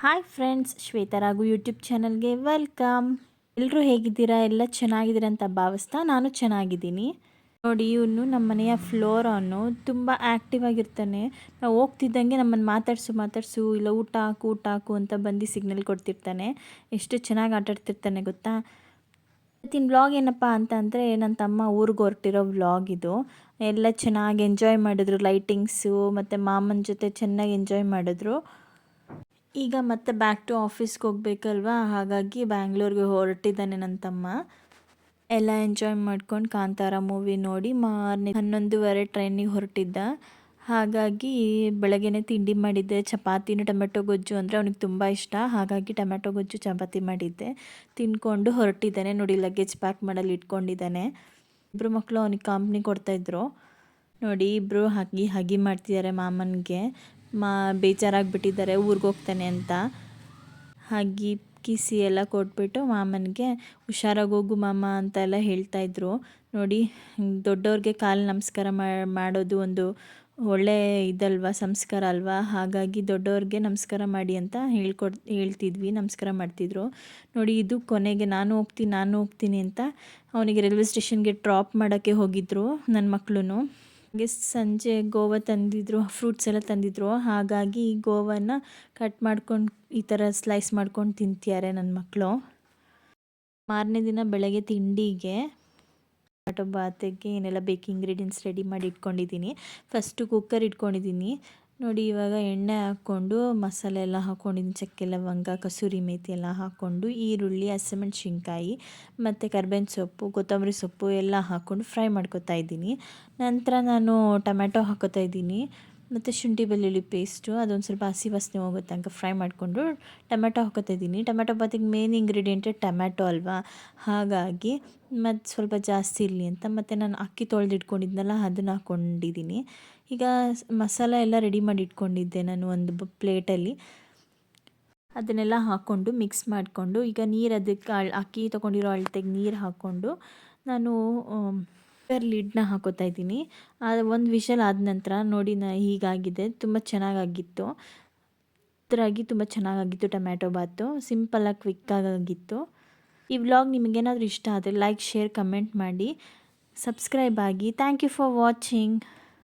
Hi friends, Shweta Raghu YouTube ಚಾನಲ್ಗೆ welcome. ಎಲ್ಲರೂ ಹೇಗಿದ್ದೀರಾ? ಎಲ್ಲ ಚೆನ್ನಾಗಿದ್ದೀರಾ ಅಂತ ಭಾವಿಸ್ತಾ ನಾನು ಚೆನ್ನಾಗಿದ್ದೀನಿ. ನೋಡಿ, ಇವನು ನಮ್ಮ ಮನೆಯ ಫ್ಲೋರನ್ನು ತುಂಬ ಆ್ಯಕ್ಟಿವ್ ಆಗಿರ್ತಾನೆ. ನಾವು ಹೋಗ್ತಿದ್ದಂಗೆ ನಮ್ಮನ್ನು ಮಾತಾಡ್ಸು ಇಲ್ಲ ಊಟ ಹಾಕು ಅಂತ ಬಂದು ಸಿಗ್ನಲ್ ಕೊಡ್ತಿರ್ತಾನೆ. ಎಷ್ಟು ಚೆನ್ನಾಗಿ ಆಟಾಡ್ತಿರ್ತಾನೆ ಗೊತ್ತಾ. ಇವತ್ತಿನ ವ್ಲಾಗ್ ಏನಪ್ಪ ಅಂದರೆ ನನ್ನ ತಮ್ಮ ಊರಿಗೆ ಹೊರಟಿರೋ ವ್ಲಾಗ್ ಇದು. ಎಲ್ಲ ಚೆನ್ನಾಗಿ ಎಂಜಾಯ್ ಮಾಡಿದ್ರು, ಲೈಟಿಂಗ್ಸು ಮತ್ತು ಮಾಮನ ಜೊತೆ ಚೆನ್ನಾಗಿ ಎಂಜಾಯ್ ಮಾಡಿದ್ರು. ಈಗ ಮತ್ತೆ ಬ್ಯಾಕ್ ಟು ಆಫೀಸ್ಗೆ ಹೋಗ್ಬೇಕಲ್ವಾ, ಹಾಗಾಗಿ ಬ್ಯಾಂಗ್ಳೂರ್ಗೆ ಹೊರಟಿದ್ದಾನೆ ನನ್ನ ತಮ್ಮ. ಎಲ್ಲ ಎಂಜಾಯ್ ಮಾಡ್ಕೊಂಡು ಕಾಂತಾರ ಮೂವಿ ನೋಡಿ 11:30 ಟ್ರೈನಿಗೆ ಹೊರಟಿದ್ದ. ಹಾಗಾಗಿ ಬೆಳಗ್ಗೆನೇ ತಿಂಡಿ ಮಾಡಿದ್ದೆ, ಚಪಾತಿನೂ ಟೊಮೆಟೊ ಗೊಜ್ಜು ಅಂದರೆ ಅವನಿಗೆ ತುಂಬ ಇಷ್ಟ. ಹಾಗಾಗಿ ಟೊಮೆಟೊ ಗೊಜ್ಜು ಚಪಾತಿ ಮಾಡಿದ್ದೆ, ತಿಂದ್ಕೊಂಡು ಹೊರಟಿದ್ದಾನೆ. ನೋಡಿ, ಲಗೇಜ್ ಪ್ಯಾಕ್ ಮಾಡಲು ಇಟ್ಕೊಂಡಿದ್ದಾನೆ. ಇಬ್ಬರು ಮಕ್ಕಳು ಅವನಿಗೆ ಕಂಪ್ನಿ ಕೊಡ್ತಾಯಿದ್ರು. ನೋಡಿ, ಇಬ್ಬರು ಹಗಿ ಮಾಡ್ತಿದ್ದಾರೆ ಮಾಮನಿಗೆ. ಬೇಜಾರಾಗಿಬಿಟ್ಟಿದ್ದಾರೆ ಊರಿಗೆ ಹೋಗ್ತಾನೆ ಅಂತ. ಹಾಗೆ ಕಿಸಿ ಎಲ್ಲ ಕೊಟ್ಬಿಟ್ಟು ಮಾಮನಿಗೆ ಹುಷಾರಾಗಿ ಹೋಗು ಮಾಮ ಅಂತೆಲ್ಲ ಹೇಳ್ತಾಯಿದ್ರು. ನೋಡಿ, ದೊಡ್ಡವ್ರಿಗೆ ಕಾಲು ನಮಸ್ಕಾರ ಮಾಡೋದು ಒಂದು ಒಳ್ಳೆ ಇದಲ್ವಾ, ಸಂಸ್ಕಾರ ಅಲ್ವಾ. ಹಾಗಾಗಿ ದೊಡ್ಡವ್ರಿಗೆ ನಮಸ್ಕಾರ ಮಾಡಿ ಅಂತ ಹೇಳ್ತಿದ್ವಿ, ನಮಸ್ಕಾರ ಮಾಡ್ತಿದ್ರು. ನೋಡಿ, ಇದು ಕೊನೆಗೆ ನಾನು ಹೋಗ್ತೀನಿ ಅಂತ ಅವನಿಗೆ ರೈಲ್ವೆ ಸ್ಟೇಷನ್ಗೆ ಡ್ರಾಪ್ ಮಾಡೋಕ್ಕೆ ಹೋಗಿದ್ರು ನನ್ನ ಮಕ್ಕಳು. ಹಾಗೆ ಸಂಜೆ ಗೋವಾ ತಂದಿದ್ರು, ಫ್ರೂಟ್ಸ್ ಎಲ್ಲ ತಂದಿದ್ರು. ಹಾಗಾಗಿ ಗೋವಾನ ಕಟ್ ಮಾಡ್ಕೊಂಡು ಈ ಥರ ಸ್ಲೈಸ್ ಮಾಡ್ಕೊಂಡು ತಿಂತಿದ್ದಾರೆ ನನ್ನ ಮಕ್ಕಳು. ಮಾರನೇ ದಿನ ಬೆಳಗ್ಗೆ ತಿಂಡಿಗೆ ಟೊಮೆಟೊ ಬಾತಿಗೆ ಏನೆಲ್ಲ ಬೇಕು ಇಂಗ್ರೀಡಿಯೆಂಟ್ಸ್ ರೆಡಿ ಮಾಡಿ ಇಟ್ಕೊಂಡಿದ್ದೀನಿ. ಫಸ್ಟು ಕುಕ್ಕರ್ ಇಟ್ಕೊಂಡಿದ್ದೀನಿ. ನೋಡಿ, ಇವಾಗ ಎಣ್ಣೆ ಹಾಕ್ಕೊಂಡು ಮಸಾಲೆ ಎಲ್ಲ ಹಾಕ್ಕೊಂಡಿದ್ದೀನಿ. ಚಕ್ಕೆ ಲವಂಗ, ಕಸೂರಿ ಮೇಥಿ ಎಲ್ಲ ಹಾಕ್ಕೊಂಡು ಈರುಳ್ಳಿ, ಹಸಿಮೆಣ್ಸಿನ್ಕಾಯಿ ಮತ್ತು ಕರ್ಬೇವಿನ ಸೊಪ್ಪು, ಕೊತ್ತಂಬರಿ ಸೊಪ್ಪು ಎಲ್ಲ ಹಾಕ್ಕೊಂಡು ಫ್ರೈ ಮಾಡ್ಕೊತಾ ಇದ್ದೀನಿ. ನಂತರ ನಾನು ಟೊಮೆಟೊ ಹಾಕೋತಾ ಇದ್ದೀನಿ ಮತ್ತು ಶುಂಠಿ ಬೆಳ್ಳುಳ್ಳಿ ಪೇಸ್ಟು ಅದೊಂದು ಸ್ವಲ್ಪ ಹಸಿ ವಾಸನೆ ಹೋಗೋ ತನಕ ಫ್ರೈ ಮಾಡಿಕೊಂಡು ಟೊಮೆಟೊ ಹಾಕೋತಾ ಇದ್ದೀನಿ. ಟೊಮೆಟೊ ಬಾತಿಗೆ ಮೇನ್ ಇಂಗ್ರೀಡಿಯೆಂಟೇ ಟೊಮೆಟೊ ಅಲ್ವಾ, ಹಾಗಾಗಿ ಮತ್ತು ಸ್ವಲ್ಪ ಜಾಸ್ತಿ ಇರಲಿ ಅಂತ ಮತ್ತು ನಾನು ಅಕ್ಕಿ ತೊಳೆದಿಟ್ಕೊಂಡಿದ್ನಲ್ಲ ಅದನ್ನು ಹಾಕ್ಕೊಂಡಿದ್ದೀನಿ. ಈಗ ಮಸಾಲ ಎಲ್ಲ ರೆಡಿ ಮಾಡಿ ಇಟ್ಕೊಂಡಿದ್ದೆ ನಾನು ಒಂದು ಪ್ಲೇಟಲ್ಲಿ. ಅದನ್ನೆಲ್ಲ ಹಾಕ್ಕೊಂಡು ಮಿಕ್ಸ್ ಮಾಡಿಕೊಂಡು ಈಗ ನೀರು ಅದಕ್ಕೆ ಅಕ್ಕಿ ತೊಗೊಂಡಿರೋ ಅಳತೆಗೆ ನೀರು ಹಾಕ್ಕೊಂಡು ನಾನು ಕುಕ್ಕರ್ ಲಿಡ್ನ ಹಾಕೋತಾ ಇದ್ದೀನಿ. ಒಂದು ವಿಷಲ್ ಆದ ನಂತರ ನೋಡಿ ಹೀಗಾಗಿದೆ, ತುಂಬ ಚೆನ್ನಾಗಾಗಿತ್ತು. ಇದರಾಗಿ ತುಂಬ ಚೆನ್ನಾಗಾಗಿತ್ತು ಟೊಮ್ಯಾಟೊ ಬಾತು, ಸಿಂಪಲ್ಲಾಗಿ ಕ್ವಿಕ್ಕಾಗಿತ್ತು. ಈ ವ್ಲಾಗ್ ನಿಮಗೇನಾದರೂ ಇಷ್ಟ ಆದರೆ ಲೈಕ್, ಶೇರ್, ಕಮೆಂಟ್ ಮಾಡಿ, ಸಬ್ಸ್ಕ್ರೈಬ್ ಆಗಿ. Thank you for watching.